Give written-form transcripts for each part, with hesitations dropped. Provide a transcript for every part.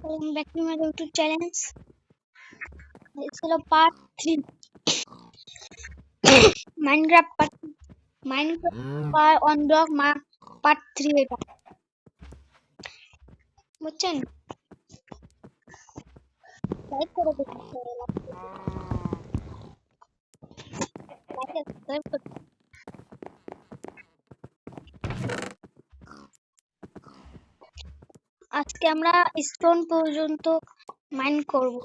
Welcome back to my YouTube challenge. It's a part 3. Minecraft on block part 3 এটা বুঝছেন like করে দেখুন আজকে আমরা স্টোন পর্যন্ত মাইন করব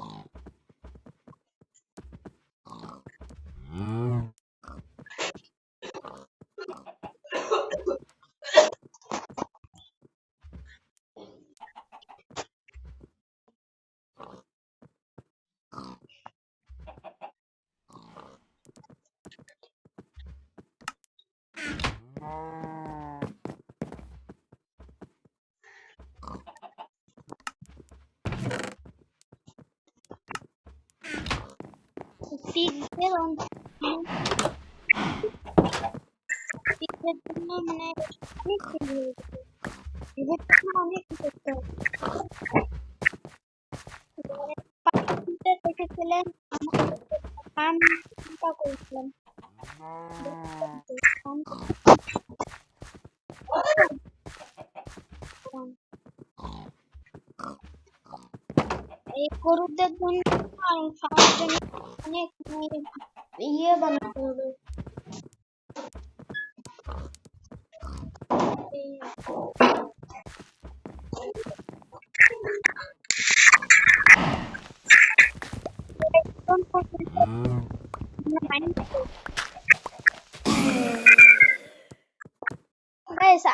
পিকদের জন্য মানে অনেক অনেক করতে হবে দেখেছিলেন আমি চিন্তা করেছিলাম এই গরুদের জন্য অনেক ইয়ে বানাতে হবে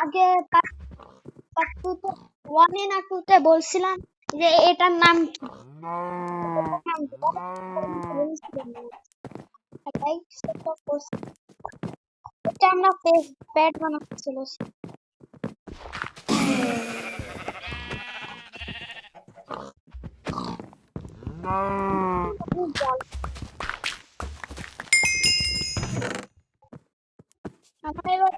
আগে ওয়ানে না টুতে বলছিলাম যে এটার নাম কি এটা আমরা প্যাড বানাতে চলেছি আমরা এবার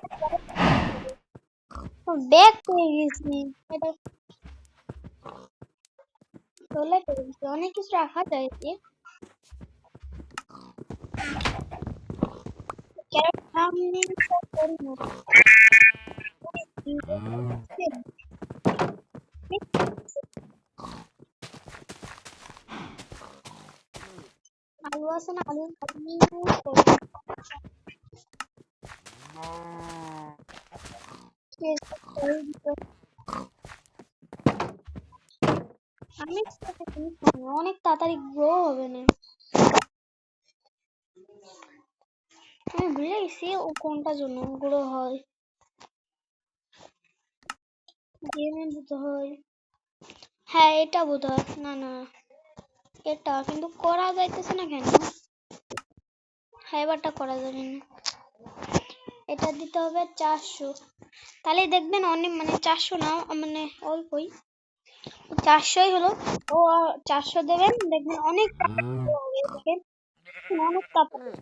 ব্যাগ পেয়ে গেছি এটা চলে পেরেছি অনেক কিছু রাখা যায় কি আলু আছে না আলু অনেক তাড়াতাড়ি গ্রো হবে না আমি ভুলে গেছি ও কোনটার জন্য গ্রো হয় হ্যাঁ এটা বোধ হয় না না এটা কিন্তু করা যাইতেছে না কেন হ্যাঁ এবারটা করা যাবে না এটা দিতে হবে 400 তাহলে দেখবেন অনেক মানে 400 না মানে অল্পই 400ই হলো ও 400 দেবেন দেখবেন অনেক অনেক তাড়াতাড়ি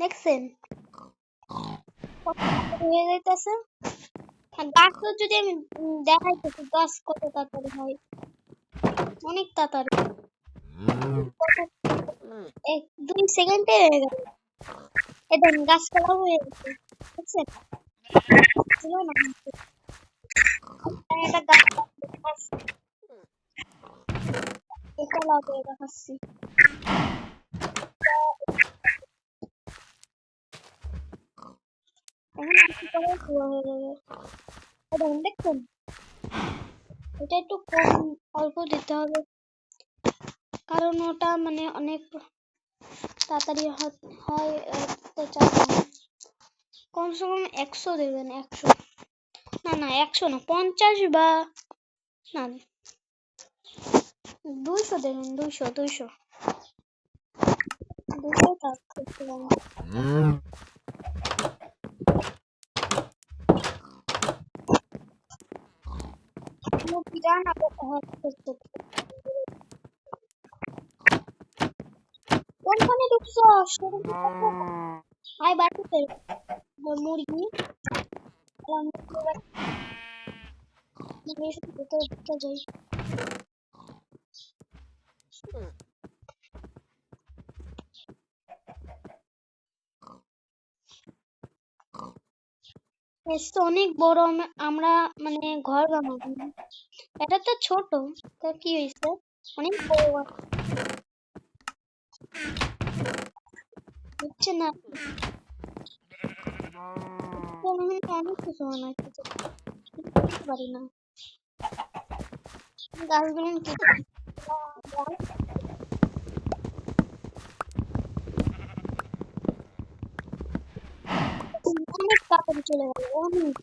দেখছেন হয়ে যাইতেছে গাছ তো যদি আমি দেখাইতেছি গাছ কত তাড়াতাড়ি হয় অনেক তাড়াতাড়ি 1-2 সেকেন্ডে হয়ে গেল এটা গাছপালা হয়ে গেছে বুঝছেন এটা গাছ এটা লাগিয়ে দেখাচ্ছি দেখছেন এটা একটু কম অল্প দিতে হবে কারণ ওটা মানে অনেক তাড়াতাড়ি হয় কমসে কম 100 দেবেন 100 না না 100 না 50 বা না 200 দেবেন 200 কোনখানে ঢুকছো আয় বাড়িতে মুরগি যাই। অনেক বড় আমরা মানে ঘর বানাবো। এটা তো ছোট, তা কি হয়েছে? অনেক বড় হচ্ছে না, অনেক কিছু বানাইতে পারি না গাছগুলো অনেক তাড়াতাড়ি চলে গেল, অনেক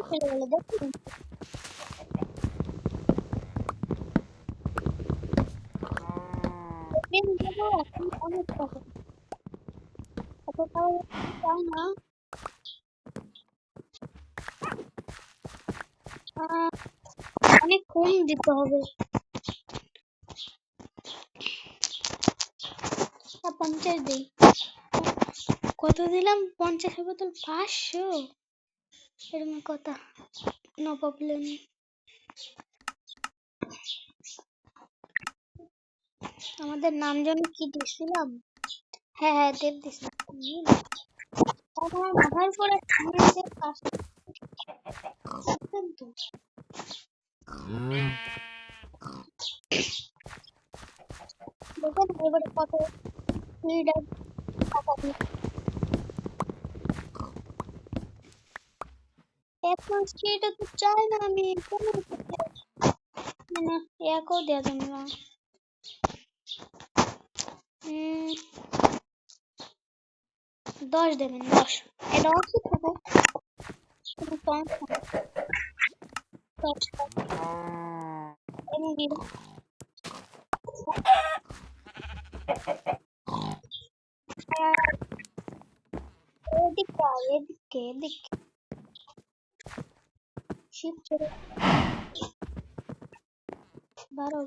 চলে গেল দেখুন। অনেক টাকা এতটাও চাই না, অনেক কম দিতে হবে। 50 দিই। কত দিলাম? 50 বদল 500, এরকম কথা। No problem. আমাদের নাম যেন কি দিছিলাম? হ্যাঁ দেব দিছিলাম। আমার মাথার পরে এবার কত এটা তো চাই না আমি, না একও দেওয়া যাবে না। 10 দেবেন, 10। এটা অবশ্য থাকো, কোনো সমস্যা নেই। 10 এবং দিব এদিকে এদিকে এদিকে শিফট করে 12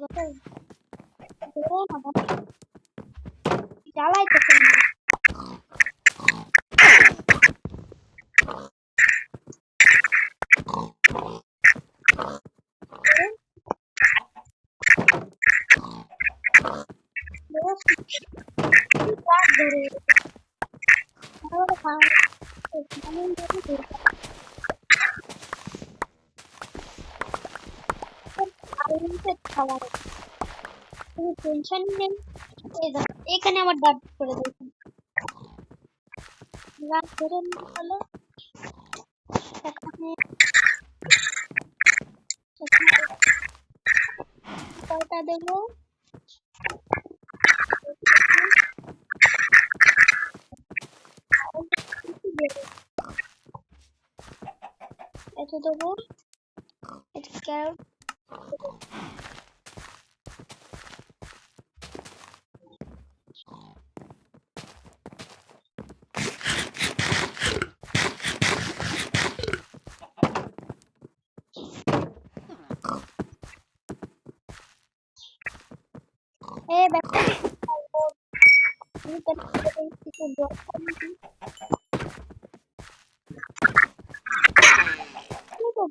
জ্বালাইতেছে না। টেনশন নেই, এখানে আবার ডাট করে দিয়েছি। রাত ধরে হলো এখানে কয়টা দেবো? এত দেবো, এটা ক্যারট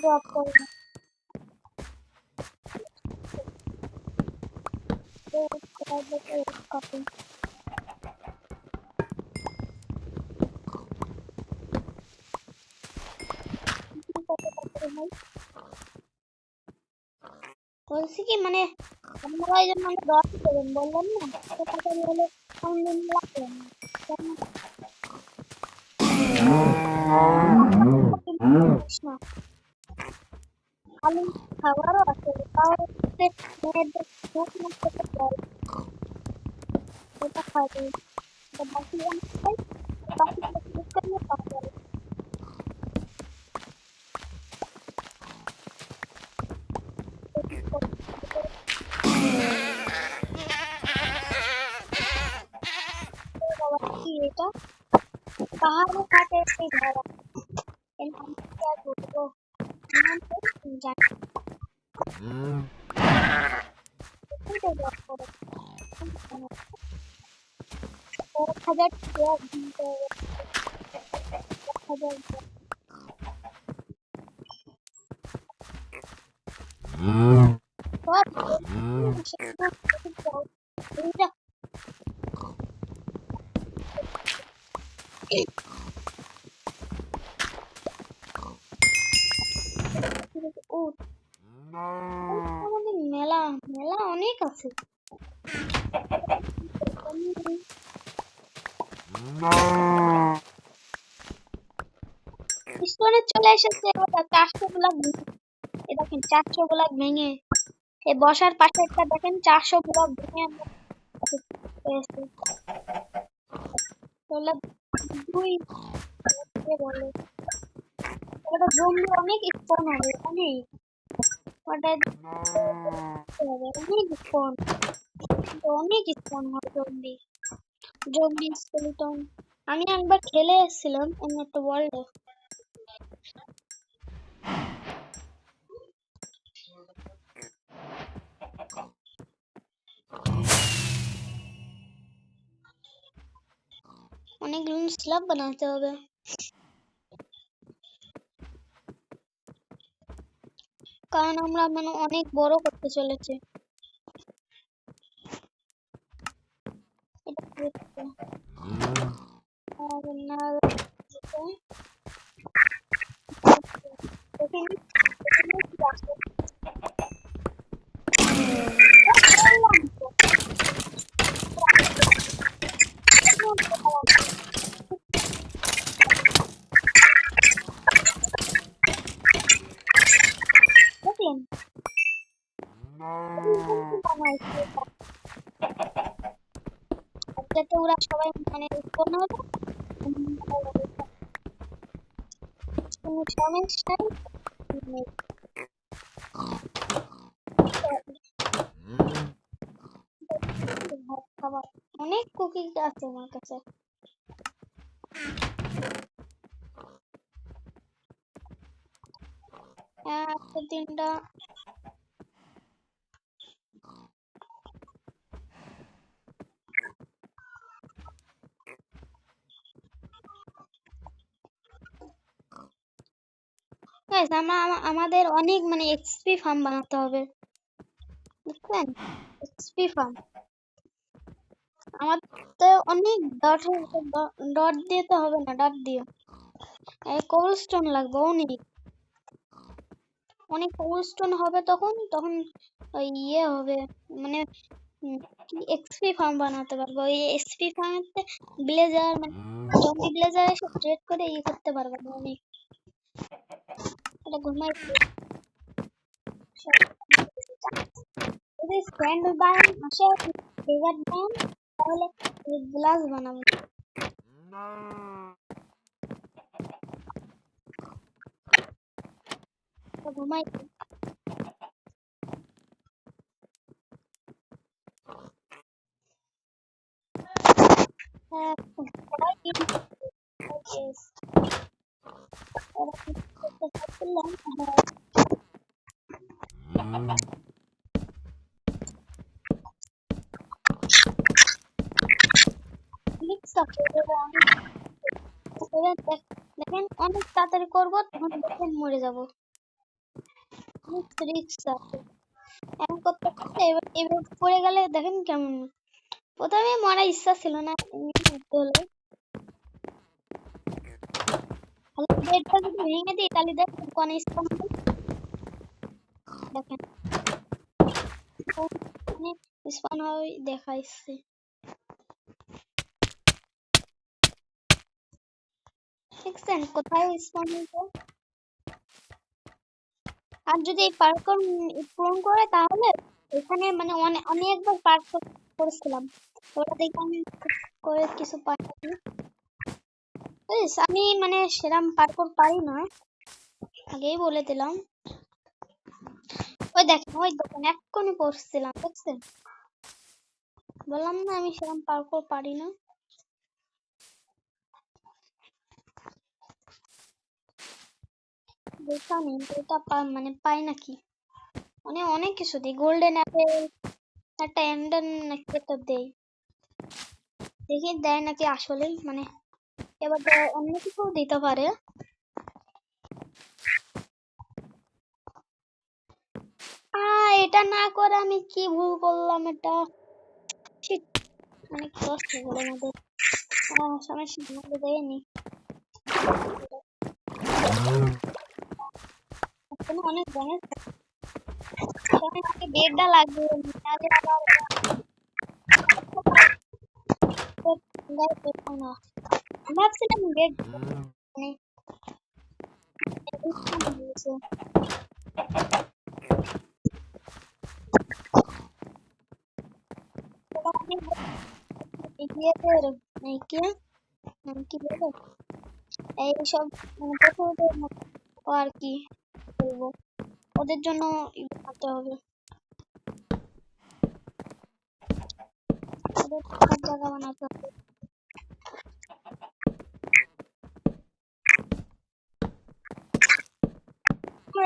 ড্রপ করে কপি বলছি কি মানে আপনারা এই জন্য আমাকে ড্রপ করবেন বললেন না, তাড়াতাড়ি হলে সামনে লাগবেন না। খালি খাবারও আছে, তাও মেয়েদের মুখ মুখ থেকে জল এটা খাবে, বাকি খাই, বাকি নিয়ে পাওয়া যাবে। কি এটা পাহাড়ে কাটে সেই ধারা এর নাম কি আর বলবো, নাম তো জানি এটা জব করে 1000 টাকা দিতে হবে, 1000 আমাদের মেলা মেলা অনেক আছে। স্টোরে চলে এসেছে 400 ব্লক। এই দেখেন 400 ব্লক ভেঙে এই বসার পাশে একটা দেখেন 400 ব্লক ভেঙে আমরা পেয়েছি। তাহলে দুই বলে ওটা জম্বি অনেক স্পন হবে অনেক ওটা হবে অনেক স্পন অনেক স্পন হবে জম্বি জম্বি স্কেলিটন। আমি একবার খেলে এসেছিলাম অন্য একটা ওয়ার্ল্ডে। অনেক স্ল্যাব বানাতে হবে কারণ আমরা মানে অনেক বড় করতে চলেছে। এটা দেখতে আর না দেখলেন যাতে ওরা সবাই মানে উৎপন্ন হবে কোনো সমস্যা নেই। খাবার অনেক কুকি আছে আমার কাছে। একটা তিনটা আমাদের অনেক মানে এক্সপি ফার্ম বানাতে হবে বুঝছেন এক্সপি ফার্ম আমাদের অনেক ডট দিয়ে তো হবে না ডট দিয়ে কোবলস্টোন লাগবে অনেক অনেক কোবলস্টোন হবে তখন তখন ওই ইয়ে হবে মানে এক্সপি ফার্ম বানাতে পারবো ওই এক্সপি ফার্মেতে ব্লেজার মানে জম্বি ব্লেজার এসে ট্রেড করে ইয়ে করতে পারবো না অনেক এটা ঘুমাই যদি স্ট্যান্ড বানান আসে ফেভার বানান তাহলে গ্লাস বানাবো ঘুমাই দেখেন অনেক তাড়াতাড়ি করবো তখন দেখেন মরে যাবো রিস্ক আছে এমন করতে করতে এবার পড়ে গেলে দেখেন কেমন প্রথমে মরার ইচ্ছা ছিল না হলো বেডটা যদি ভেঙে দিই তাহলে দেখেন কোন স্থান দেখেন স্পান হয় দেখাইছে দেখছেন কোথায় স্পান হয়েছে আর যদি এই পার্কর পূরণ করে তাহলে এখানে মানে আমি একবার পার্ক করেছিলাম ওটা দেখে আমি করে কিছু পাইনি আমি মানে সেরাম পার্কর পারি না আগেই বলে দিলাম ওই দেখেন ওই দোকান এক্ষুনি পড়ছিলাম দেখছেন বললাম না আমি সেরাম পার্কর পারি না দোকানে ওটা মানে পাই নাকি মানে অনেক কিছু দিই গোল্ডেন অ্যাপেল একটা এন্ডেন নাকি একটা দেই দেখি দেয় নাকি আসলে মানে এবার অন্য কিছু দিতে পারে এটা না করে আমি কি ভুল করলাম? এটা Shit, অনেক কষ্ট হলো আমাদের। সমস্যা আমাদের দেয়নি। অনেক ড্যামেজ আমাকে বেডটা লাগবে নাহলে আবার না ভাবছিলাম বেড মানে কি বলবো এইসব আর কি বলবো ওদের জন্য করতে হবে ওদের জায়গা বানাতে হবে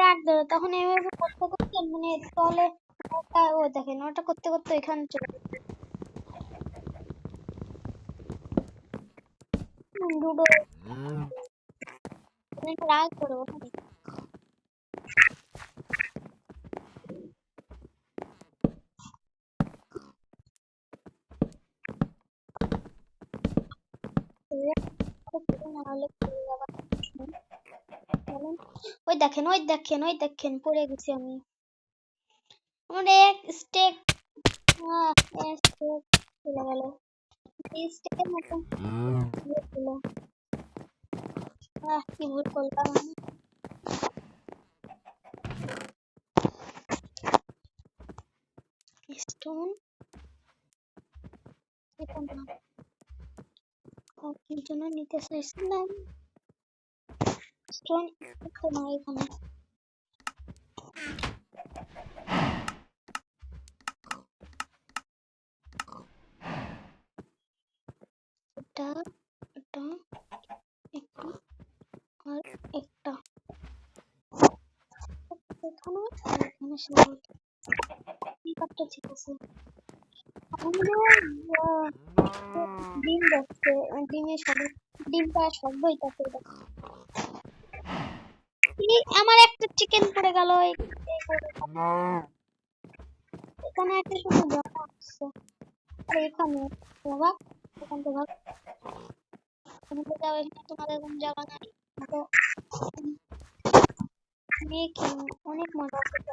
রাখবে তখন এইভাবে করতে করতে মানে তলে ও দেখেন ওটা করতে করতে এখানে চলে লুডো রাগ করবো ওই দেখেন পড়ে গেছি আমি আমার এক স্টেক চলে গেল স্টেকের মতো কি ভুল করলাম স্টোন এটা না কি জন্য নিতে চাইছিলাম স্টোন না এখানে এটা এটা একটা আর একটা এখানে এখানে শেষ এই কাপটা ঠিক আছে ডিম দেখছে ডিমের সাথে ডিমটা সব হইতাছে আমার একটা চিকেন পড়ে গেল এখানে একটা শুধু জায়গা আছে আর এখানে ভাগ এখান থেকে ভাগ এখান থেকে যাও এখানে তোমাদের কোনো জায়গা নাই তো অনেক মজা করতে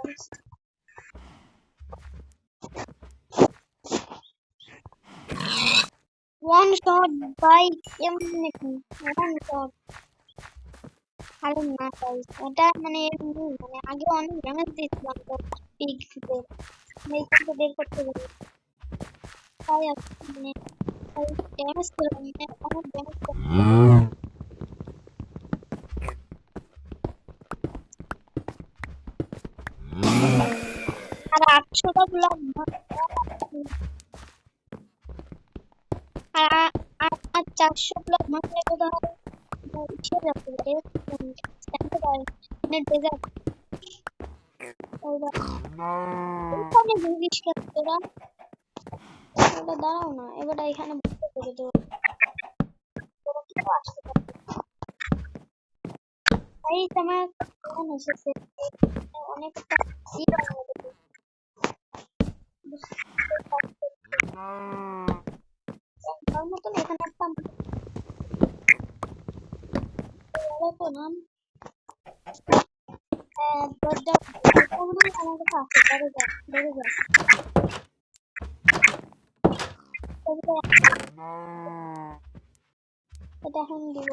ওয়ান শট বাই এমনি ওয়ান শট আরে না গাইস এটা মানে এমনি মানে আগে অনেক ড্যামেজ দিয়েছিলাম তো পিগসতে এইখান থেকে বের করতে পারি তাই মানে ড্যামেজ করে মানে অনেক ড্যামেজ আর 800টা ব্লক আর 400 ব্লক ভাঙলে তো ধর ইচ্ছে যাচ্ছে রে জানতে পারি মানে ডেজার্ট ওখানে ভুগিস কেন তোরা এবার দাঁড়াও না এবার এখানে বসে করে দেবো তোরা কি আসতে পারবে এই তোমার কেমন এসেছে অনেকটা ই বানিয়ে দেবো তার মতন এখানে একটা নাম দরজা আমার কাছে আছে ধরে যা এটা এখন দিব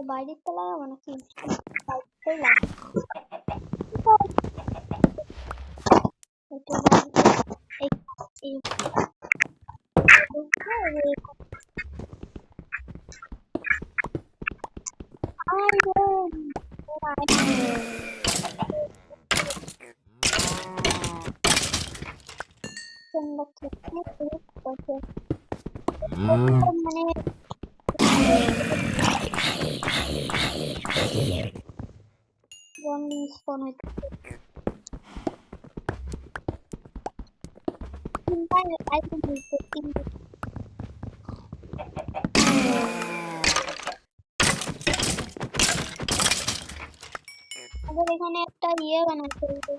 বাইরের তো লাগাবো নাকি মানে বন্ডিং স্পন হইতে তিনটা আইটেম হইতে তিনটা আমাদের এখানে একটা ইয়ে বানাতে হবে।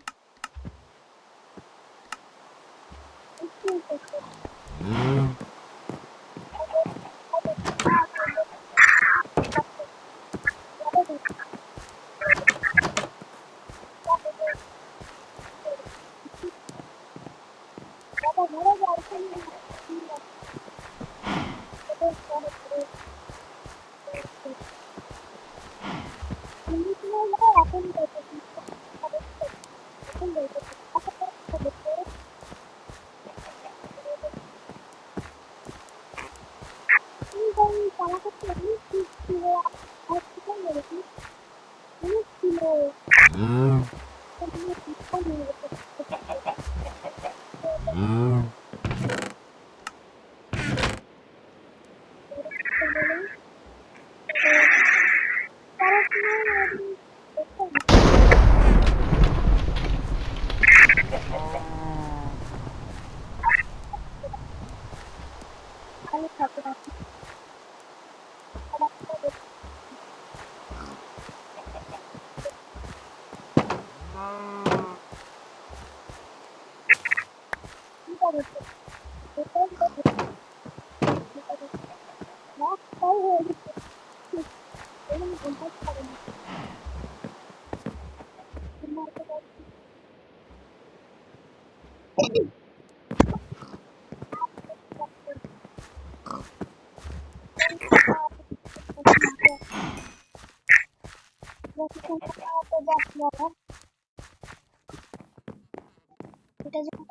এটা যখন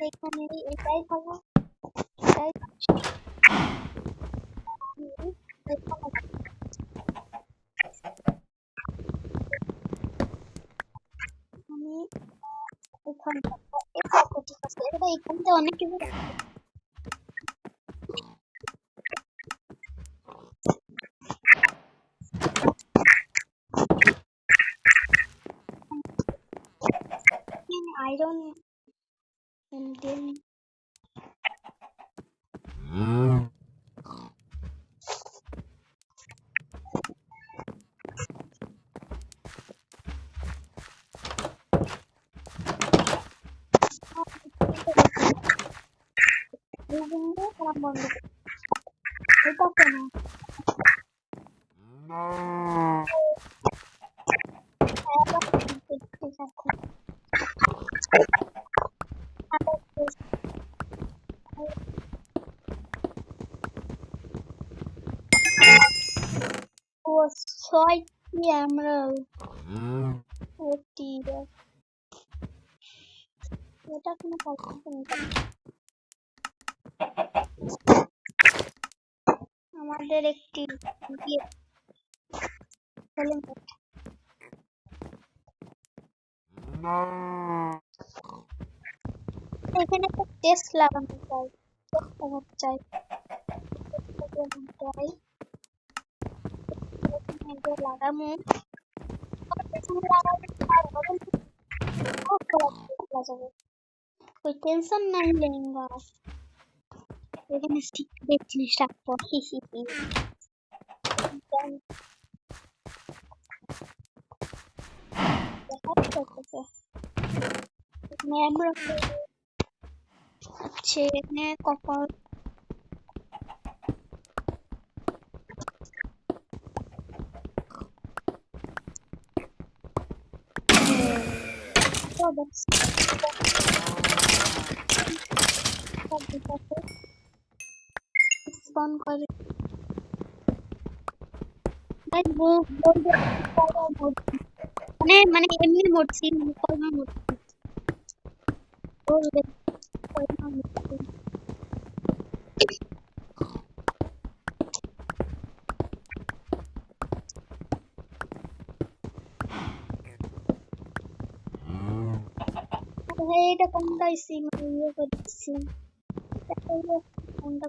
এখানে এটাই খাবো, এটাই আমি এখানে ঠিক আছে, এটা এখানটা অনেক কিছু আয়রন দেন। বন্ধ এটা কেন ছয়টি আমরা এটা কোনো আমাদের একটি এখানে একটা টেস্ট লাগানো চাই লাগামো कोई टेंशन नहीं लेंगे लेकिन सिक्रेट जिनिस রাখবো আমরা হচ্ছে এখানে কপাল স্পন করে মানে মানে এমনি মরছি মানে কলমা মরছি এটা কোনটা সিম ইয়ে করছি কোনটা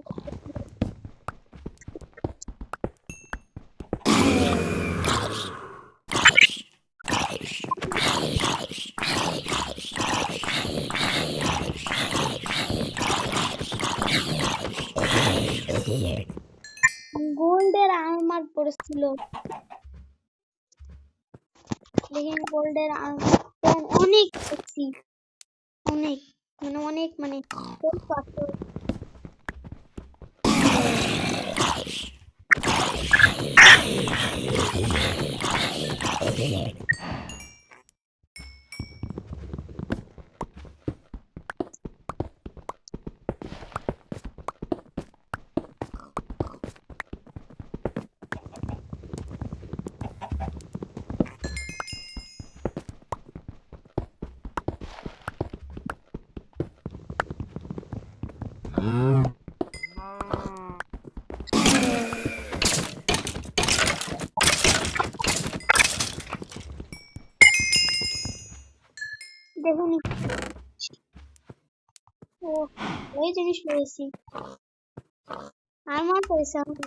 গোল্ডের আর্মার পড়েছিল, দেখেন গোল্ডের আর্মার অনেক বেশি, অনেক মানে অনেক মানে দেখুন ও ওই জিনিস পেয়েছি, আর্মার পেয়েছি আমি।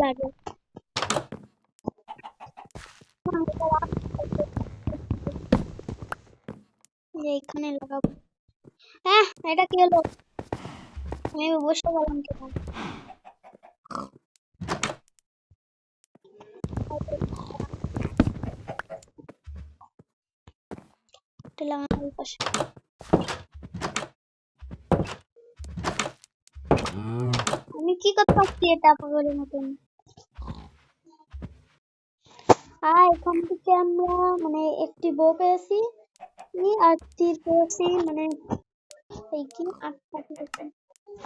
লাগে এখানে লাগাবো। হ্যাঁ এটা কি হলো, আমি বসে গেলাম কেন? লাগানোর পাশে আমি কি করতে পারছি এটা পাগলের মতন। এখান থেকে আমরা মানে একটি বউ পেয়েছি আর তীর পেয়েছি, মানে এই কি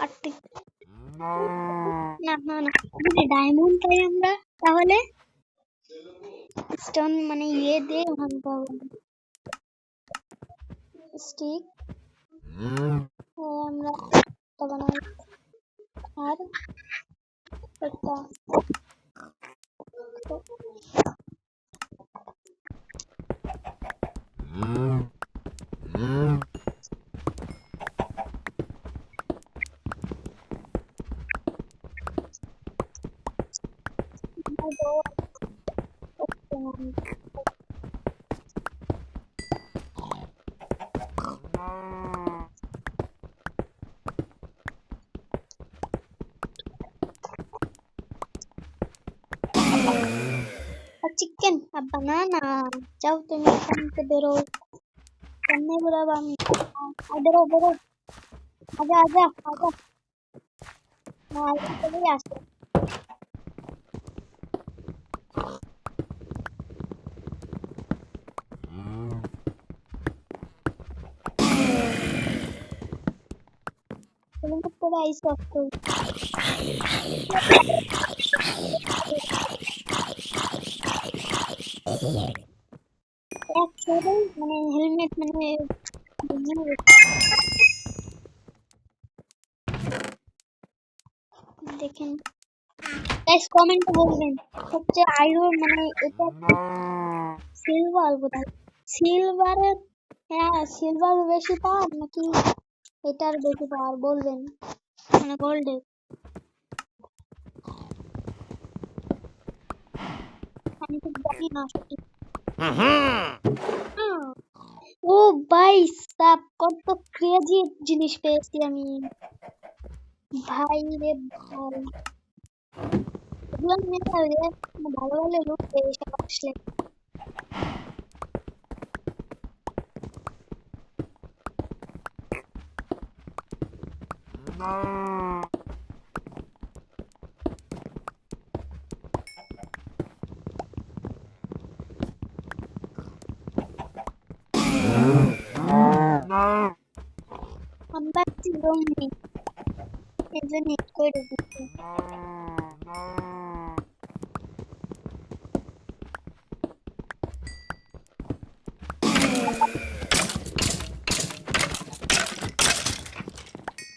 আটটি না না না যদি ডায়মন্ড পাই আমরা তাহলে স্টোন মানে ইয়ে দিয়ে ভাঙতে হবে স্টিক, আমরা বানাই আর একটা চিকেন আর বানানা। যাও তুমি এখান থেকে বেরো, কেমনে বেরোবো আমি? বেরো বেরো, আজা আজা আজা, চলেই আসো। করে আইসো মানে হেলমেট মানে দেখেন গাইস কমেন্টে বলবেন হচ্ছে আয়রন মানে এটা সিলভার বোধহয়, সিলভারের হ্যাঁ সিলভার বেশি পাওয়ার নাকি এটার বেশি পাওয়ার বলবেন, মানে গোল্ডের। আমি তো জানি না সঠিক। ও ভাই সাব কত ক্রেজি জিনিস পেয়েছি আমি ভাই রে ভাই, এগুলো নিয়ে ভালো ভালো লুক পেয়েছে আসলে। আমরা রুম নেই এই জন্য হিট করে দিচ্ছি।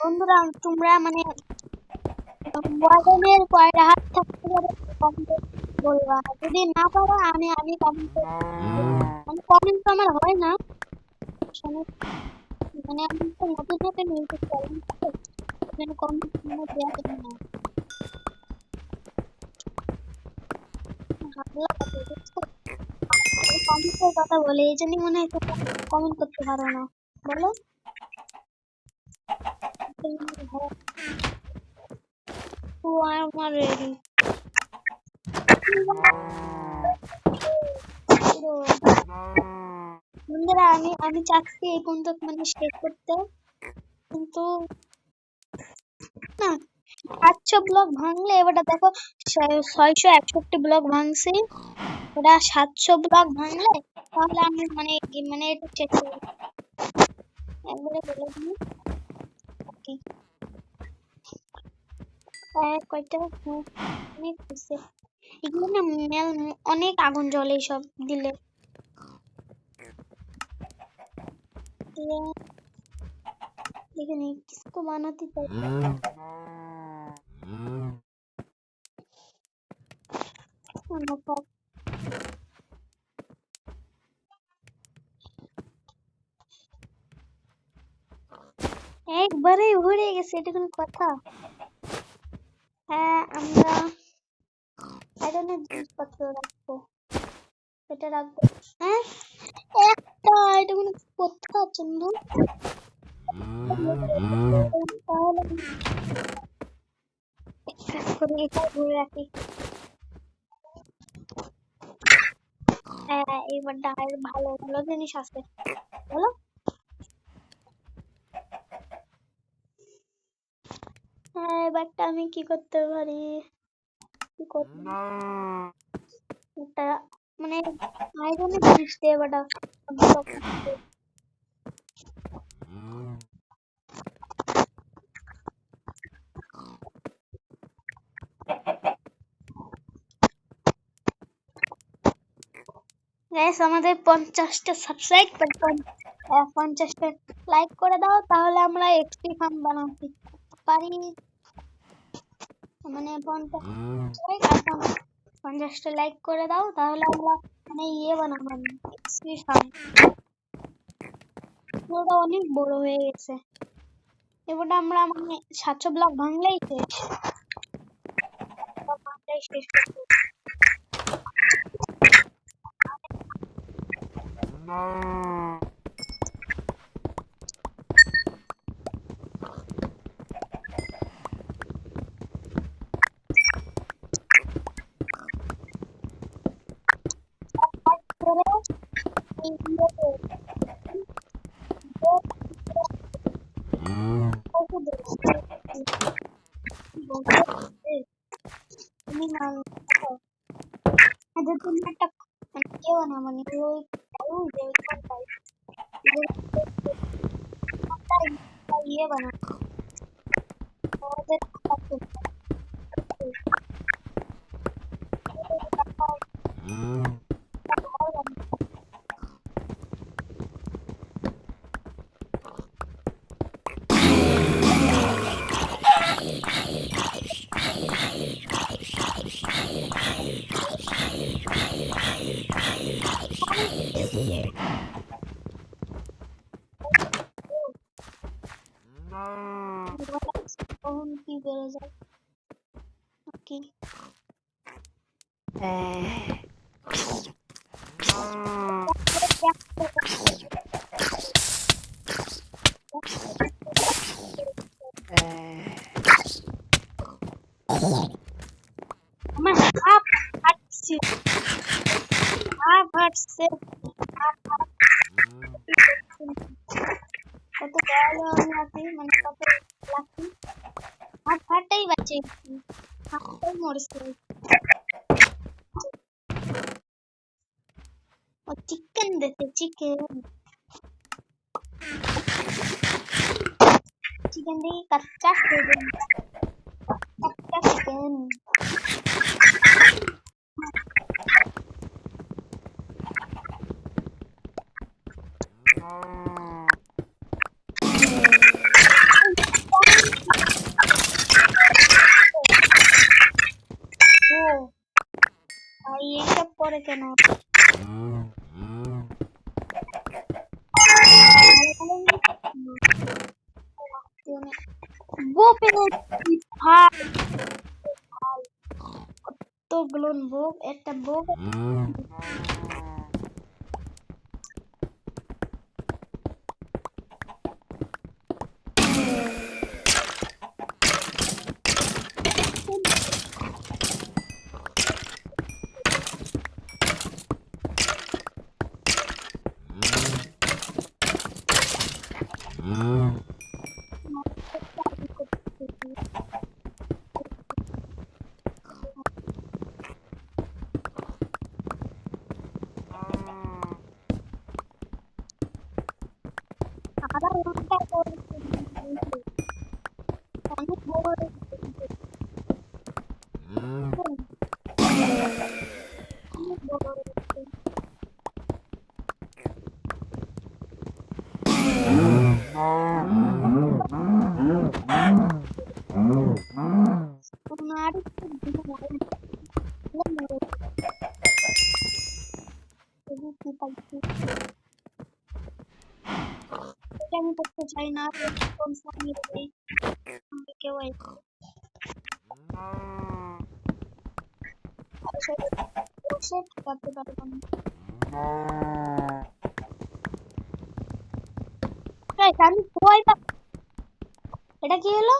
বন্ধুরা তোমরা মানে ওয়ার্ডেনের কয়টা হাত থাকতে পারে বলবা, যদি না পারো আমি আমি কমেন্ট মানে কমেন্ট তো আমার হয় না, মানে আমি তো নতুন নতুন ইউটিউব চ্যানেল তো, এখানে কমেন্ট মানে দেওয়া যাবে না। হামলা হবে, বুঝছো? আমি কমেন্টের কথা বলি, এই জন্যই মনে হয় তোমরা কমেন্ট করতে পারো না, বলো? তো আমার রেডি। বন্ধুরা আমি আমি চাচ্ছি এই পর্যন্ত মানে শেষ করতে, কিন্তু না, 700 ব্লক ভাঙলে এবারে দেখো 661 ব্লক ভাঙছি, ওরা 700 ব্লক ভাঙলে তাহলে আমি মানে মানে এটা চেক করবো একবারে বলে দিই। ওকে, কয়টা অনেক হয়েছে এগুলো না, অনেক আগুন জ্বলে সব দিলে। এখানে কিছু তো বানাতে চাই। একবারেই ভরে গেছে, এটা কোনো কথা? হ্যাঁ, আমরা এখানে জিনিসপত্র রাখবো, এটা রাখবো। হ্যাঁ, একটা, এটা কোনো কথা চন্দু? তাহলে কাজ করে এটা ধরে রাখি। হ্যাঁ, এবার ডায়ের ভালো ভালো জিনিস আছে, বলো? হ্যাঁ, এবারটা আমি কি করতে পারি, কি করবো একটা মানে আয়রনের জিনিস দিয়ে এবারটা গাইস, আমাদের 50টা সাবস্ক্রাইব করতে, 50টা লাইক করে দাও, তাহলে আমরা এক্সপি ফার্ম বানাতে পারি। মানে 50টা লাইক করে দাও, তাহলে আমরা মানে ইয়ে বানাবো, এক্সপি ফার্ম। ওটা অনেক বড় হয়ে গেছে, এবার আমরা মানে 700 ব্লক ভাঙলেই শেষ, ভাঙলেই শেষ করতে হবে। তারপরে এই ইয়েতে তুমি না তুমি একটা মানে ইয়ে বানাও, মানে ওই যে ইয়ে বানাও আমাদের কখন কি বেড়ে যায় কি আমার হাফ হাঁটছে, হাফ হাঁটছে, কত বড় আমি আছি, মানে কত লাকি, হাফ হাঁটাই বাঁচে, হাফটাই মরেছে। ও চিকেন দিতে, চিকেন চিকেন দিয়ে কাচ্চা চিকেন, কাচ্চা চিকেন। ও ভাই এইসব করে কেন? বউ পেয়েছি ভাই, কতগুলো বউ, একটা বউ। আবার উল্টা করছে, অনেক বড় হয়ে গেছে। অনেক বড় হয়ে গেছে। আর একটু দিলে মরে যেত। কি পাইছি, এটা আমি করতে চাই না। কোন ফোনে কেউ বসে ঠকাতে পারবো না। Guys, আমি ভয় পাচ্ছি। এটা কি হলো?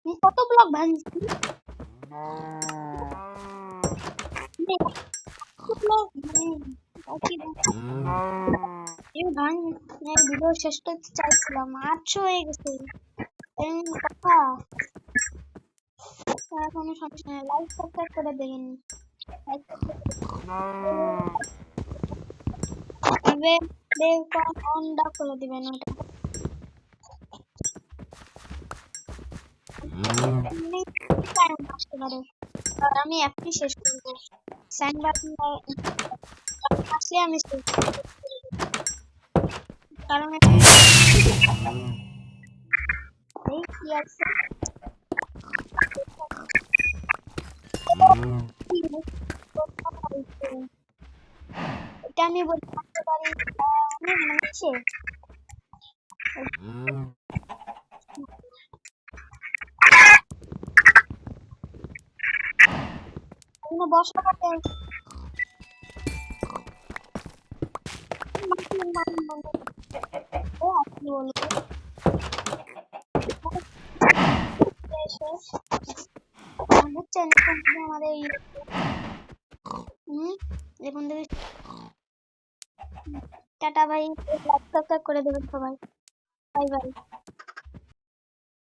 আমি কত ব্লক ভাঙছি? মানে কত ব্লক মানে কি এই ভাঙ এই ভিডিও শেষ করতে চাইছিলাম, 800 হয়ে গেছে। এই কথা কোনো সমস্যা নেই, লাইক সাবস্ক্রাইব করে দেখেন। অনটা করে দিবেন ওটা। টাইম আসতে পারে, আর আমি এখনই শেষ করবো। সাইন বাটন আসলে আমি শেষ করবো। কারণ এই কি আছে, এটা আমি বলতে পারি অনেক মানুষে বসা পাতে আপনি বলবো বুঝছেন। আমাদের এখন থেকে টাটা ভাই, লাইক সাবস্ক্রাইব করে দেবেন সবাই। Bye bye.